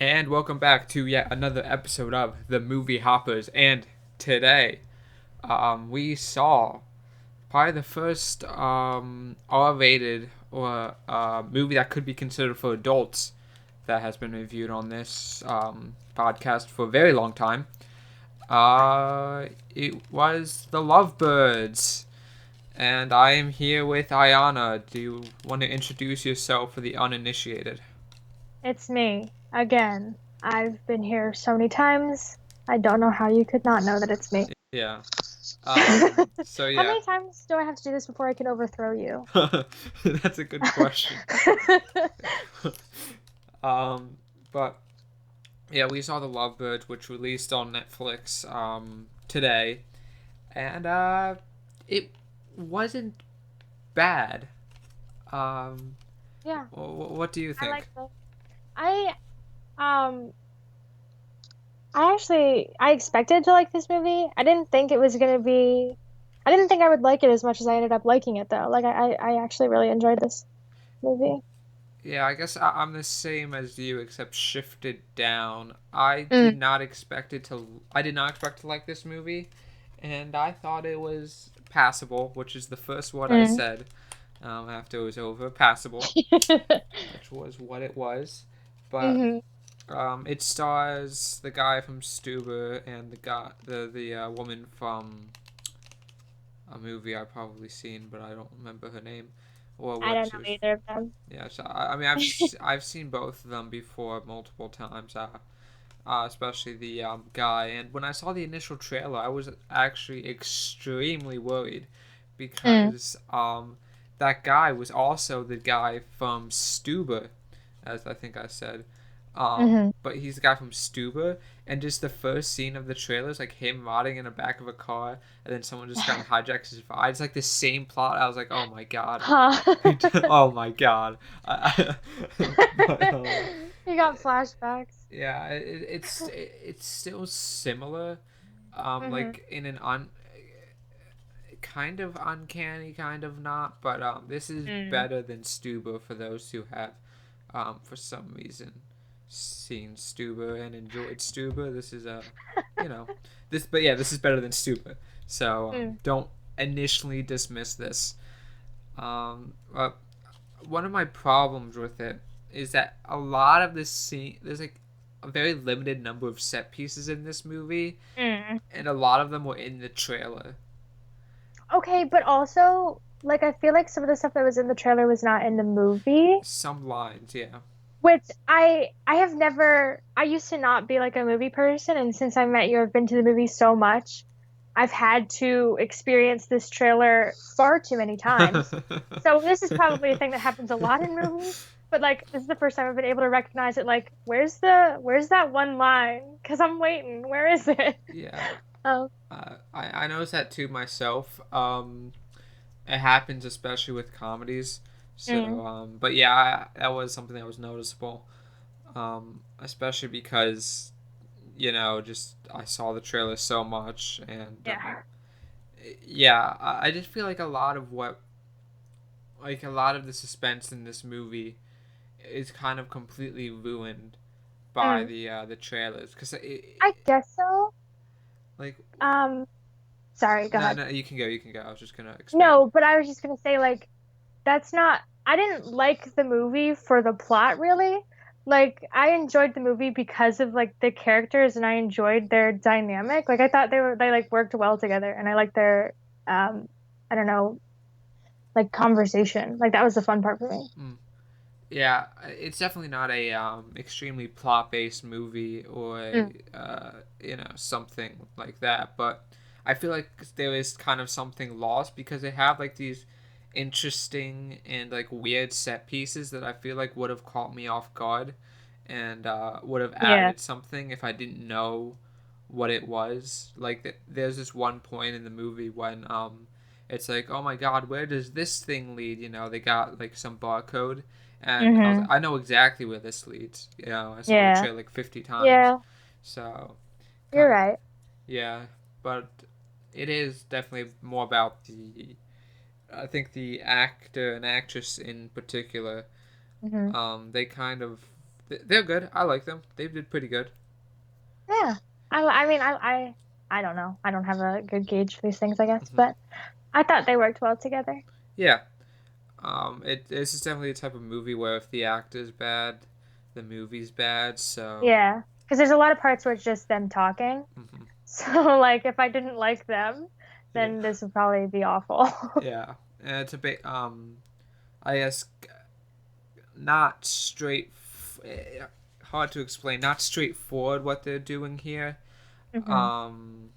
And welcome back to yet another episode of the Movie Hoppers. And today, we saw probably the first R-rated or movie that could be considered for adults that has been reviewed on this podcast for a very long time. It was The Lovebirds. And I am here with Aiyanna. Do you want to introduce yourself for the uninitiated? It's me again. I've been here so many times. I don't know how you could not know that it's me. Yeah. So How yeah. many times do I have to do this before I can overthrow you? That's a good question. um, but yeah, we saw The Lovebirds, which released on Netflix today, and it wasn't bad. Um, Yeah, what do you I like think? both. I um I expected to like this movie. I didn't think it was gonna be I didn't think I would like it as much as I ended up liking it though. I actually really enjoyed this movie. Yeah, I guess I'm the same as you, except shifted down. I did Mm, not expect it to. I did not expect to like this movie, and I thought it was passable, which is the first word I mm. said after it was over. Passable, which was what it was. But hmm it stars the guy from Stuber and the woman from a movie I've probably seen, but I don't remember her name or I what don't she know was. either of them. Yeah, so I mean I've seen both of them before multiple times. Especially the guy. And when I saw the initial trailer, I was actually extremely worried Mm, because that guy was also the guy from Stuber, as I think I said. hmm But he's the guy from Stuber, and just the first scene of the trailer is like him riding in the back of a car, and then someone just kind of hijacks his ride. It's like the same plot. I was like, oh my god, Huh. oh my god. But You got flashbacks. yeah, it's still similar, hmm like in an kind of uncanny, kind of not, but this is Mm. better than Stuber for those who have, for some reason, seen Stuber and enjoyed Stuber. This is you know, but yeah, this is better than Stuber. So Mm. don't initially dismiss this. But one of my problems with it is that a lot of this scene, there's like a very limited number of set pieces in this movie, Mm. and a lot of them were in the trailer. Okay, but also, like, I feel like some of the stuff that was in the trailer was not in the movie, Some lines, yeah. which I have never, I used to not be like a movie person, and since I met you, I've been to the movie so much. I've had to experience this trailer far too many times. So this is probably a thing that happens a lot in movies, but like this is the first time I've been able to recognize it. Like, where's that one line? Because I'm waiting. Where is it? Yeah, Um, I noticed that too myself. It happens especially with comedies. mm, So, but yeah, that was something that was noticeable. Especially because just I saw the trailer so much, and yeah. yeah, I just feel like a lot of the suspense in this movie is kind of completely ruined by Mm, the trailers because I guess so. like Um, Sorry, go no, ahead. no, you can go. I was just gonna expand. No, but I was just gonna say like that's not I didn't like the movie for the plot really. Like I enjoyed the movie because of like the characters and I enjoyed their dynamic. Like I thought they like worked well together and I liked their um I don't know, like conversation. Like that was the fun part for me. Mm. Yeah, it's definitely not a extremely plot based movie or Mm. something like that. But I feel like there is kind of something lost because they have like these interesting and like weird set pieces that I feel like would have caught me off guard and would have Yeah. added something if I didn't know what it was. Like there's this one point in the movie when it's like, oh my god, where does this thing lead? They got like some barcode, and I was like, hmm I know exactly where this leads. I saw the Yeah. trailer like 50 times, Yeah. so You're kind of, right. yeah, but it is definitely more about the I think the actor and actress in particular. hmm They kind of They're good. I like them. They did pretty good. Yeah. I mean, I don't know. I don't have a good gauge for these things, I guess, Hmm. but I thought they worked well together. Yeah. This is definitely the type of movie where if the actor's bad, the movie's bad. So. Yeah. Because there's a lot of parts where it's just them talking. Hmm. So, like, if I didn't like them, Yeah. then this would probably be awful. Yeah. And it's a bit. I guess not straight. Hard to explain. Not straightforward what they're doing here. Hmm. Um.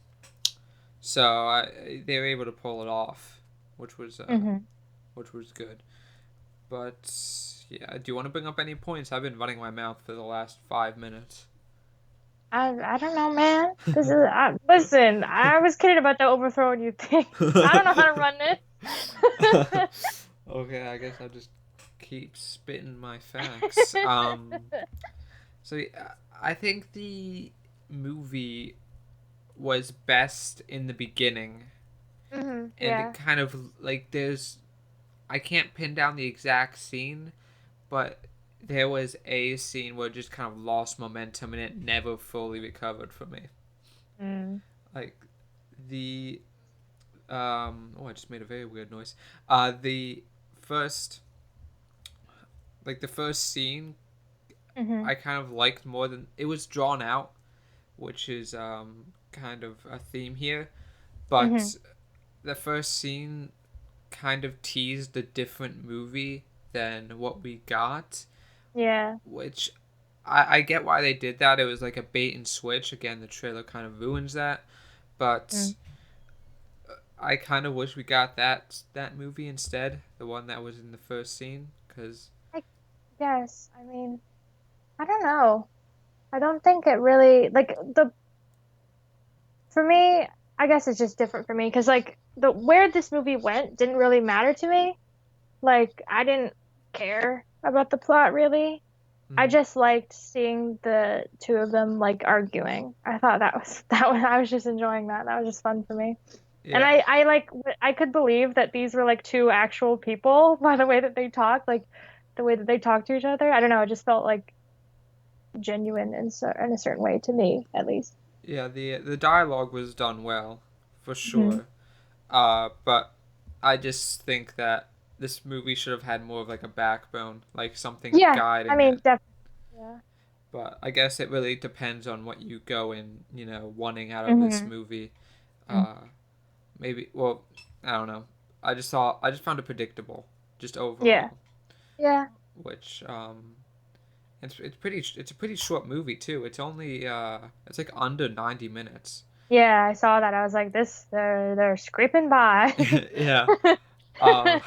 So they were able to pull it off, which was Hmm. which was good. But yeah, do you want to bring up any points? I've been running my mouth for the last 5 minutes. I don't know, man. This is listen. I was kidding about the overthrowing you thing. I don't know how to run this. Okay, I guess I'll just keep spitting my facts. So I think the movie was best in the beginning, and it Yeah. kind of like I can't pin down the exact scene, but there was a scene where it just kind of lost momentum and it never fully recovered for me. Mm. Like the oh, I just made a very weird noise. The first the first scene Hmm. I kind of liked more than it was drawn out, which is kind of a theme here, Hmm. but the first scene kind of teased a different movie than what we got, Yeah. which I get why they did that. It was like a bait and switch. Again, the trailer kind of ruins that, but Mm. I kind of wish we got that movie instead, the one that was in the first scene, because I guess. I mean, I don't know. I don't think it really like the for me, I guess it's just different for me because like the where this movie went didn't really matter to me. Like I didn't care about the plot really. I mm, just liked seeing the two of them like arguing. I thought that was that was I was just enjoying that. That was just fun for me. And yeah, I like I could believe that these were like two actual people by the way that they talked, like the way that they talked to each other. I don't know, it just felt like genuine in a certain way to me, at least. yeah. The dialogue was done well, for Hmm. sure. But I just think that this movie should have had more of like a backbone, like something Yeah, I guiding mean, it. definitely. Yeah. But I guess it really depends on what you go in, wanting out of this Hmm. movie. Uh, Maybe. Well, I don't know. I just found it predictable, just Yeah. overall. Yeah. Which it's a pretty short movie too. It's only it's like under 90 minutes. Yeah, I saw that. I was like, this, they're scraping by. Yeah. Um,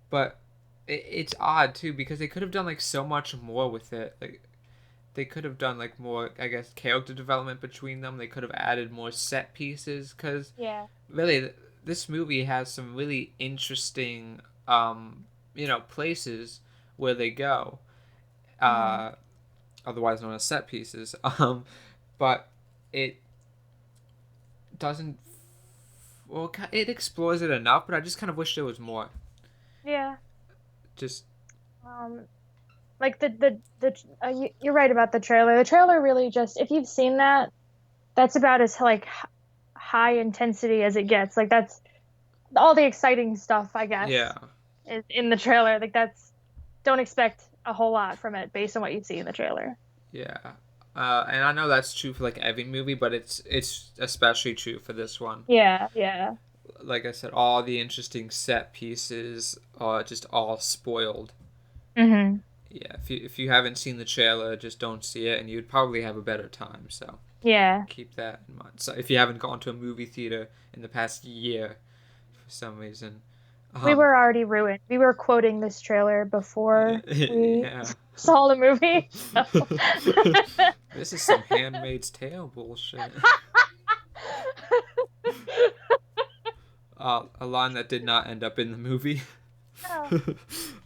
but it's odd too because they could have done like so much more with it. Like they could have done like more, I guess, character development between them. They could have added more set pieces because Yeah. really this movie has some really interesting places where they go. Hmm. Uh, Otherwise known as set pieces. But it doesn't. Well, it explores it enough, but I just kind of wish there was more. Yeah. Just Um, like you're right about the trailer. The trailer really just, if you've seen that, that's about as like high intensity as it gets. Like that's all the exciting stuff, I yeah, guess, is in the trailer. Like that's don't expect a whole lot from it based on what you see in the trailer. yeah. And I know that's true for like every movie, but it's especially true for this one. Yeah, yeah. Like I said, all the interesting set pieces are just all spoiled. Hmm. Yeah, if you haven't seen the trailer, just don't see it, and you'd probably have a better time. So Yeah. keep that in mind. So if you haven't gone to a movie theater in the past year for some reason, We um, were already ruined. We were quoting this trailer before we yeah, saw the movie. So. this is some Handmaid's Tale bullshit. A line that did not end up in the movie. Oh,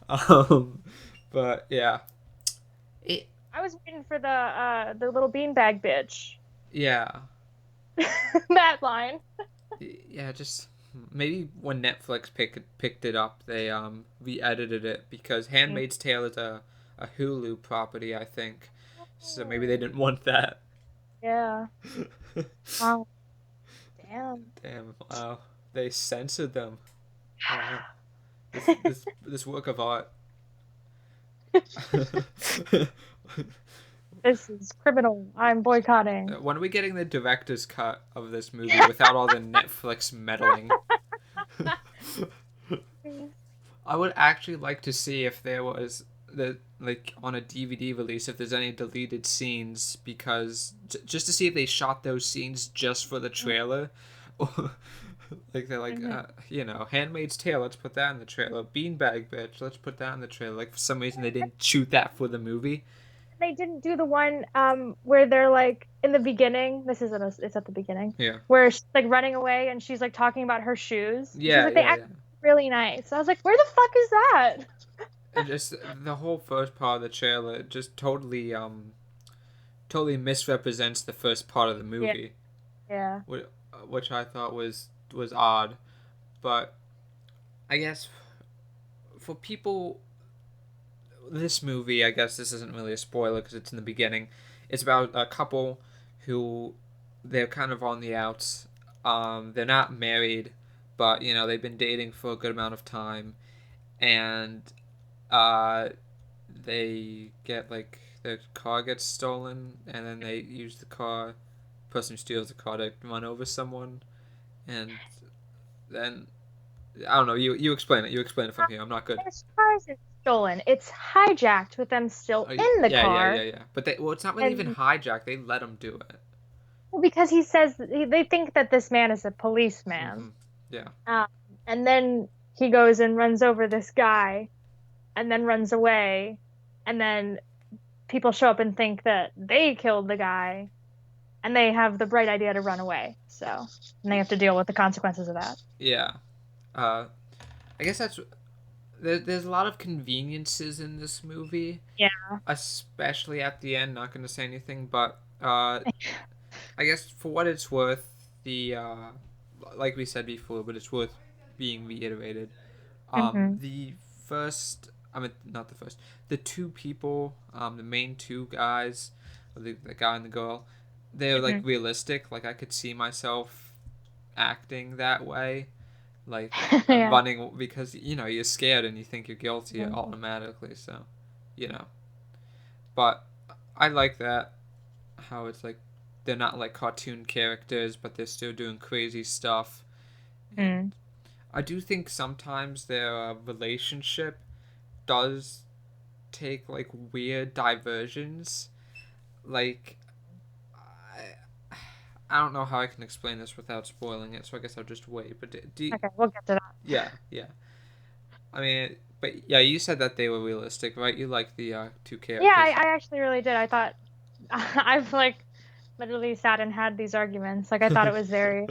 um, but yeah, it I was waiting for the little beanbag bitch. yeah. That line. Yeah, just maybe when Netflix picked it up, they re-edited it because Mm. *Handmaid's Tale* is a Hulu property, I think. So maybe they didn't want that. Yeah. Wow. Damn. Damn, wow. They censored them. Wow. This work of art. This is criminal. I'm boycotting. When are we getting the director's cut of this movie without all the Netflix meddling? I would actually like to see if there was the like on a DVD release if there's any deleted scenes because just to see if they shot those scenes just for the trailer. Like they're like Mhm. Handmaid's Tale, let's put that in the trailer. Beanbag Bitch, let's put that in the trailer. Like for some reason they didn't shoot that for the movie. They didn't do the one where they're like in the beginning. This isn't it's at the beginning Yeah. where she's like running away and she's like talking about her shoes. She's Yeah, like they yeah, act yeah. really nice. I was like, where the fuck is that? And just the whole first part of the trailer just totally misrepresents the first part of the Yeah, movie, yeah. which I thought was odd. But I guess for people, this movie, I guess this isn't really a spoiler because it's in the beginning. It's about a couple who they're kind of on the outs. They're not married, but they've been dating for a good amount of time, and uh, they get like their car gets stolen, and then they use the car. Person who steals the car to run over someone, and then I don't know. You explain it. You explain it from here. I'm not good. As car isn't stolen. It's hijacked with them still Oh, in the yeah, yeah, car. yeah, yeah. But it's not really even And hijacked. They let them do it. well, because he says they think that this man is a policeman. Mm-hmm. Yeah. Um, and then he goes and runs over this guy and then runs away. And then people show up and think that they killed the guy and they have the bright idea to run away. So, and they have to deal with the consequences of that. Yeah. Uh, I guess there's a lot of conveniences in this movie, Yeah. especially at the end. Not going to say anything, but I guess for what it's worth, the like we said before, but it's worth being reiterated. Hmm. The first, I mean, not the first, the two people, the main two guys, the guy and the girl, they're like Hmm. realistic. Like I could see myself acting that way, like Yeah. running because you're scared and you think you're guilty Mhm. automatically. So, you know, but I like that how it's like they're not like cartoon characters, but they're still doing crazy stuff. And Mm. I do think sometimes their relationship does take like weird diversions. Like, I don't know how I can explain this without spoiling it, so I guess I'll just wait. But Okay, we'll get to that. yeah, yeah. I mean, but yeah, you said that they were realistic, right? You like the two Yeah, characters. I actually really did. I thought I've like literally sat and had these arguments. Like I thought it was very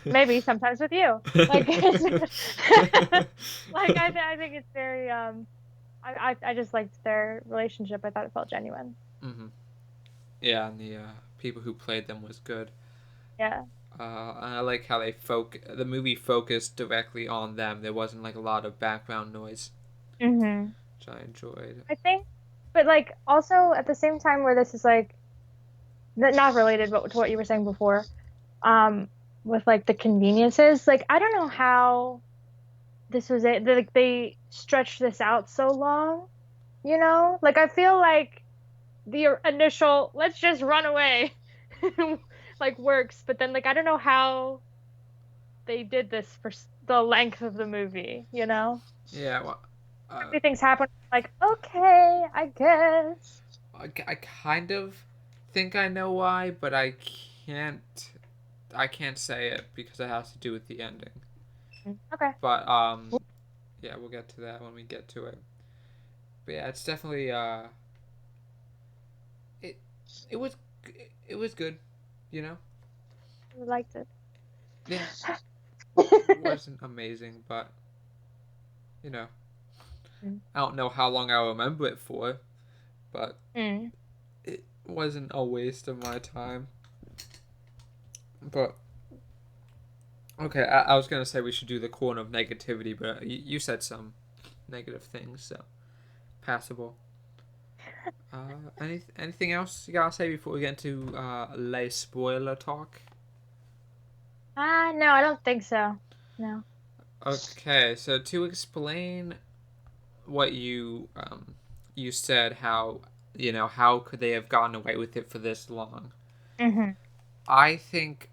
maybe sometimes with you. Like like I think it's very I just liked their relationship. I thought it felt genuine. Hmm. Yeah, and the people who played them was good. Yeah. And I like how the movie focused directly on them. There wasn't like a lot of background noise, Hmm. which I enjoyed. I think, but like also at the same time where this is like not related, but to what you were saying before, um, with like the conveniences. Like I don't know how this was it. Like they stretched this out so long. Like I feel like the initial let's just run away like works, but then like I don't know how they did this for the length of the movie. Yeah, well, uh, Everything's happening like okay, I guess. I kind of think I know why, but can't. I can't say it because it has to do with the ending. Okay. But yeah, we'll get to that when we get to it. But yeah, it's definitely it it was it was good, you know. I liked it. Yeah, it wasn't amazing, but you know, I don't know how long I'll remember it for, but Mm. it wasn't a waste of my time. But okay, I was gonna say we should do the corner of negativity, but you said some negative things, so passable. Anything else you gotta say before we get into lay spoiler talk? No, I don't think so. No. Okay, so to explain what you said, how how could they have gotten away with it for this long? Mm-hmm. I think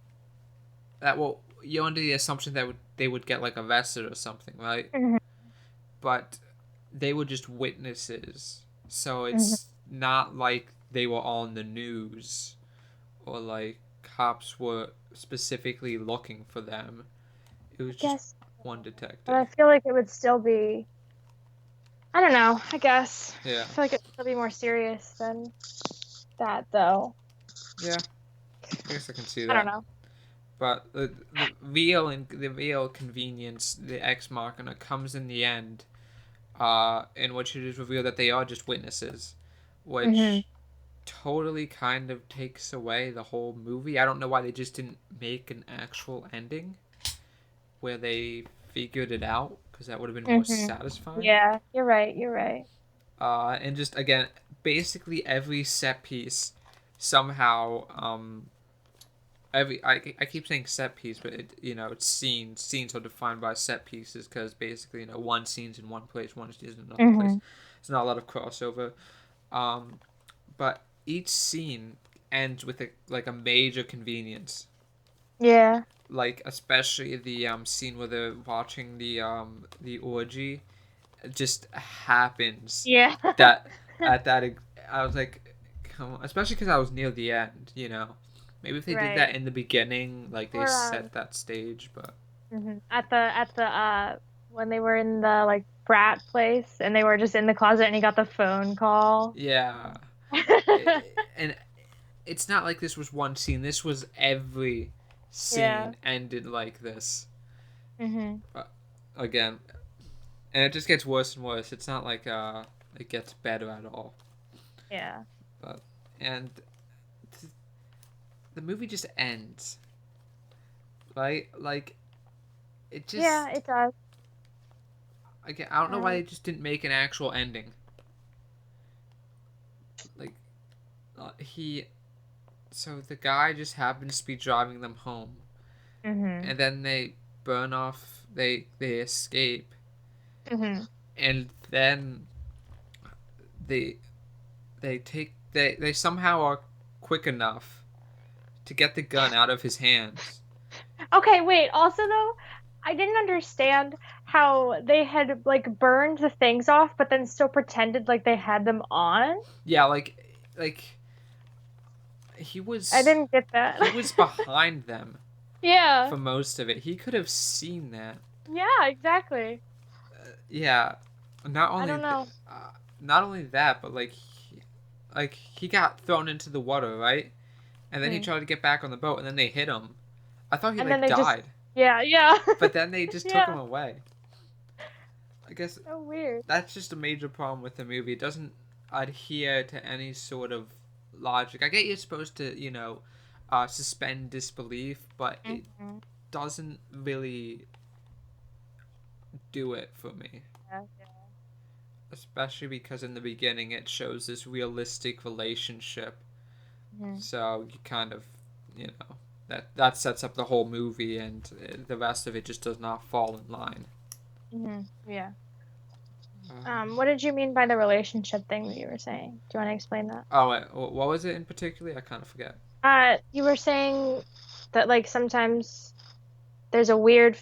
that, well, you're under the assumption that they would get like arrested or something, right? Mm-hmm. But they were just witnesses, so Mm-hmm. it's not like they were on the news or like cops were specifically looking for them. It I was just guess, one but I detective. feel like it would still be. I don't know. I guess Yeah, I feel like it'd still be more serious than that, though. yeah. I guess I can see I don't that. know. But the real convenience, the X Machina, comes in the end, in which it is revealed that they are just witnesses, Mm-hmm. which totally kind of takes away the whole movie. I don't know why they just didn't make an actual ending where they figured it out, because that would have been more Mm-hmm. satisfying. Yeah, you're right. You're right. And just again, basically every set piece somehow, I keep saying set piece, but it's scenes are defined by set pieces, because basically one scene's in one place, one scene's in another place. Mm-hmm. It's not a lot of crossover. Um, but each scene ends with a major convenience, Yeah. like especially the scene where they're watching the orgy. It just happens Yeah. that at that I was like, come on, especially because I was near the end. Maybe if they did that Right. in the beginning, like they Or set that stage. But at the when they were in the like frat place and they were just in the closet and he got the phone call. yeah, and it's not like this was one scene. This was every Yeah. scene ended like this. Hmm. But again, and it just gets worse and worse. It's not like it gets better at all. Yeah. But and the movie just ends, right? Like it Yeah, just, it does. again, I don't know why Um, they just didn't make an actual ending. Like he, so the guy just happens to be driving them home, hmm and then they burn off. They escape, hmm and then they they somehow are quick enough to get the gun out of his hands. Okay, wait. Also, though, I didn't understand how they had like burned the things off, but then still pretended like they had them on. Yeah, like he I was didn't get that. he was behind them Yeah. for most of it. He could have seen that. Yeah, exactly. Yeah, not I only don't know. not only that, but like he got thrown into the water, right? And then he Hmm. tried to get back on the boat, and then they hit him. I thought he And then like they just, died, yeah, yeah. but then they just took him Yeah. away. I guess So weird. that's just a major problem with the movie. It doesn't adhere to any sort of logic. I get you're supposed to, suspend disbelief, but it Hmm. doesn't really do it for me. Yeah, Especially because in the beginning it shows this realistic relationship. yeah. So you kind of, that sets up the whole movie, and the rest of it just does not fall in line. Yeah. Um, What did you mean by the relationship thing that you were saying? Do you want to explain that? oh, wait, what was it in particular? I kind of forget. You were saying that like sometimes there's a weird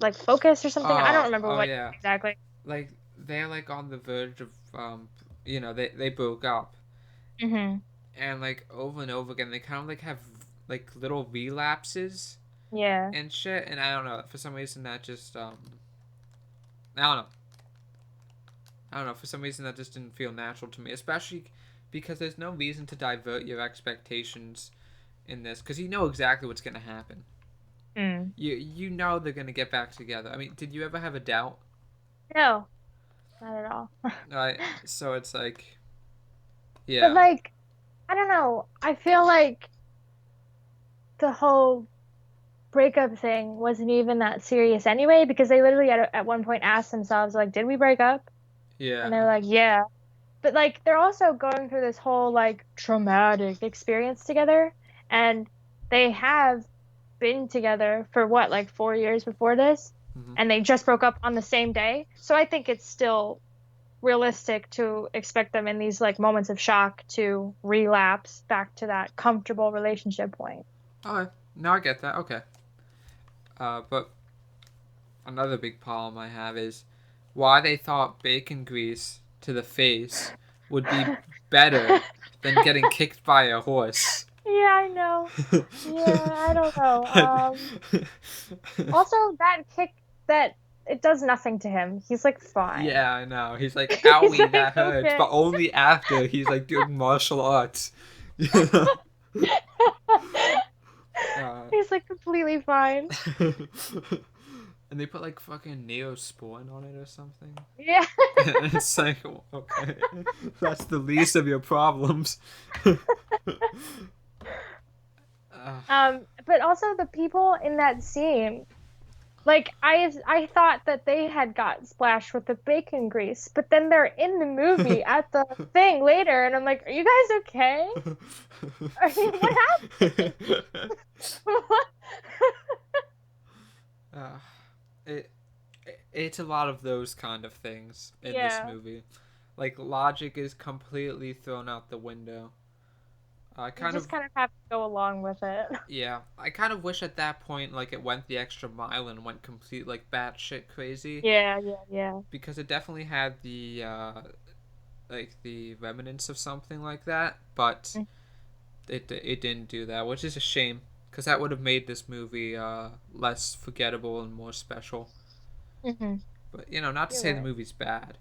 like focus or something. I don't remember Oh what yeah, exactly. like they're like on the verge of they broke up, Hmm. and like over and over again they kind of like have like little relapses Yeah. and shit, and I don't know, for some reason that just I don't know. I don't know. For some reason, that just didn't feel natural to me, especially because there's no reason to divert your expectations in this, because you know exactly what's going to happen. Mm. You know they're going to get back together. I mean, did you ever have a doubt? No, not at all. So it's like, But yeah, like, I don't know. I feel like the whole breakup thing wasn't even that serious anyway, because they literally at one point asked themselves, like, did we break up? And they were yeah, like, yeah. but like they're also going through this whole like traumatic experience together, and they have been together for what, like 4 years before this, Hmm. and they just broke up on the same day. So I think it's still realistic to expect them in these like moments of shock to relapse back to that comfortable relationship point. Okay, now I get that. Okay, but another big problem I have is why they thought bacon grease to the face would be better than getting kicked by a horse. Yeah, I know. Yeah, I don't know. Also that kick, that it does nothing to him. He's like fine. Yeah, I know. He's like, He's owie, like that hurts, okay. but only after he's like doing martial arts. You know? Uh, He's like completely fine. and they put like fucking Neosporin on it or something. Yeah. And it's like, okay, that's the least of your problems. uh, But also the people in that scene, like I thought that they had got splashed with the bacon grease, but then they're in the movie at the thing later, and I'm like, are you guys okay? I mean, what happened? uh, it, it's a lot of those kind of things in this Yeah, movie. Like logic is completely thrown out the window. I you kind just of kind of have to go along with it. Yeah, I kind of wish at that point like it went the extra mile and went complete like batshit crazy Yeah, yeah, yeah. because it definitely had the like the remnants of something like that, but it didn't do that, which is a shame because that would have made this movie less forgettable and more special. Mm-hmm. But not to You're say the right. movie's bad,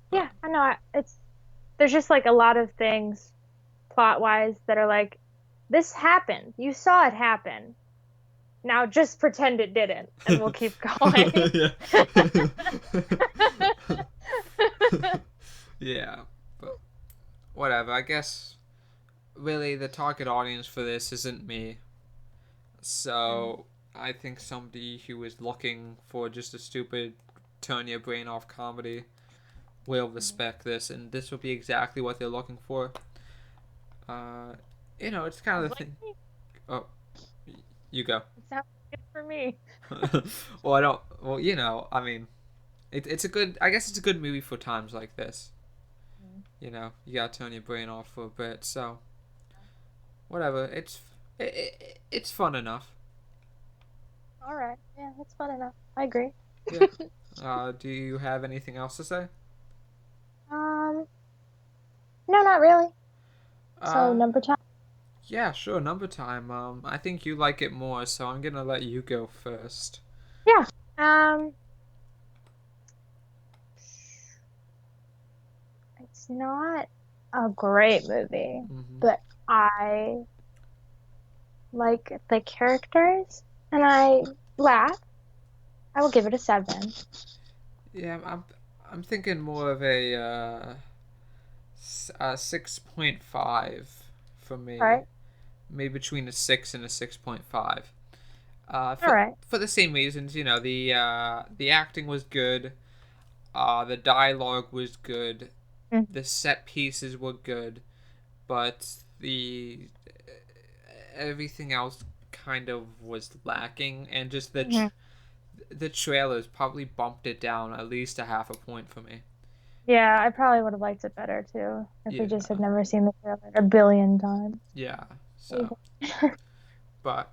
but Yeah, I know. It's there's just like a lot of things plot wise that are like, this happened. You saw it happen. Now just pretend it didn't, and we'll keep going. yeah. Yeah, but whatever. I guess really the target audience for this isn't me. So I think somebody who is looking for just a stupid turn your brain off comedy will respect this, and this will be exactly what they're looking for. Uh, it's kind of Sounds the like thing. me. Oh, you go. It sounds good for me. Well, I don't. Well, I mean, it's a good. I guess it's a good movie for times like this. You gotta turn your brain off for a bit. So whatever. It's fun enough. All right. Yeah, that's fun enough. I agree. Yeah. Do you have anything else to say? Um, no, not really. So Uh, number 10. yeah, sure. Number time. I think you like it more, so I'm gonna let you go first. Yeah. Um, it's not a great movie, Hmm. but I like the characters and I laugh. I will give it a 7. Yeah, I'm thinking more of a 6.5 for All me. right. Maybe between a 6 and a 6.5. All For right. the same reasons, the acting was good, the dialogue was good, Mhm. the set pieces were good, but the everything else kind of was lacking, and just Mhm. the trailers probably bumped it down at least a half a point for me. Yeah, I probably would have liked it better too if we just Yeah, had never seen the trailer a billion times. yeah. So, but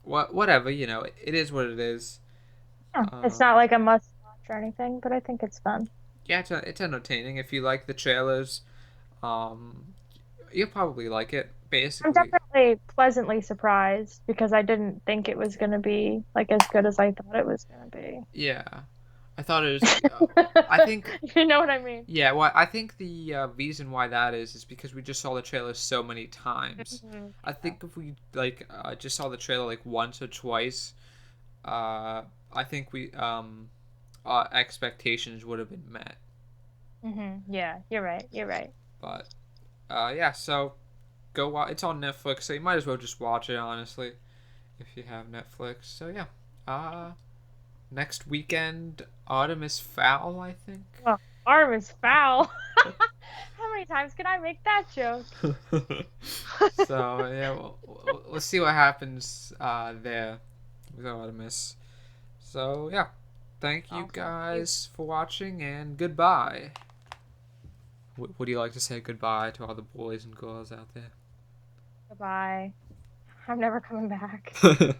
whatever, it is what it is. Yeah, it's Um, not like a must watch or anything, but I think it's fun. yeah, it's entertaining. If you like the trailers, um, you'll probably like it. I'm Basically, definitely pleasantly surprised because I didn't think it was going to be like as good as I thought it was going to be. yeah. I thought it was. I think. You know what I mean? Yeah. Well, I think the reason why that is because we just saw the trailer so many times. Mhm. I Yeah. think if we like just saw the trailer like once or twice, I think we our expectations would have been met. Yeah, you're right. You're right. But yeah. So go watch. It's on Netflix, so you might as well just watch it. Honestly, if you have Netflix. So yeah. Next weekend, Artemis Fowl, I think. Arm is foul. How many times can I make that joke? So yeah, we'll see what happens there with Artemis. So yeah, thank you Oh, thank you. guys for watching and goodbye. Would you like to say goodbye to all the boys and girls out Goodbye. I'm never coming back. there?